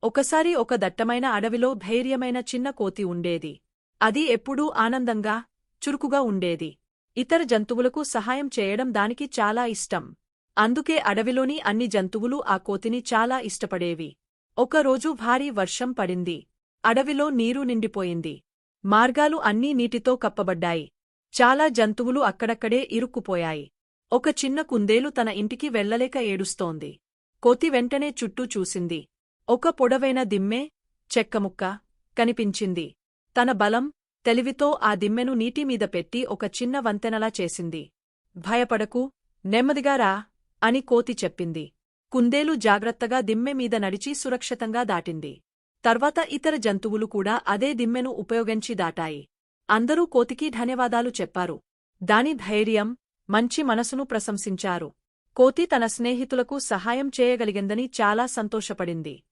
ఒకసారి ఒక దట్టమైన అడవిలో ధైర్యమైన చిన్న కోతి ఉండేది. అది ఎప్పుడూ ఆనందంగా, చురుకుగా ఉండేది. ఇతర జంతువులకు సహాయం చేయడం దానికి చాలా ఇష్టం. అందుకే అడవిలోని అన్ని జంతువులు ఆ కోతిని చాలా ఇష్టపడేవి. ఒకరోజు భారీ వర్షం పడింది. అడవిలో నీరు నిండిపోయింది. మార్గాలు అన్నీ నీటితో కప్పబడ్డాయి. చాలా జంతువులు అక్కడక్కడే ఇరుక్కుపోయాయి. ఒక చిన్న కుందేలు తన ఇంటికి వెళ్లలేక ఏడుస్తోంది. కోతి వెంటనే చుట్టూ చూసింది. ఒక పొడవైన దిమ్మె, చెక్కముక్క కనిపించింది. తన బలం, తెలివితో ఆ దిమ్మెను నీటిమీద పెట్టి ఒక చిన్న వంతెనలా చేసింది. భయపడకు, నెమ్మదిగా రా అని కోతి చెప్పింది. కుందేలు జాగ్రత్తగా దిమ్మె మీద నడిచి సురక్షితంగా దాటింది. తర్వాత ఇతర జంతువులు కూడా అదే దిమ్మెను ఉపయోగించి దాటాయి. అందరూ కోతికి ధన్యవాదాలు చెప్పారు. దాని ధైర్యం, మంచి మనసును ప్రశంసించారు. కోతి తన స్నేహితులకు సహాయం చేయగలిగిందని చాలా సంతోషపడింది.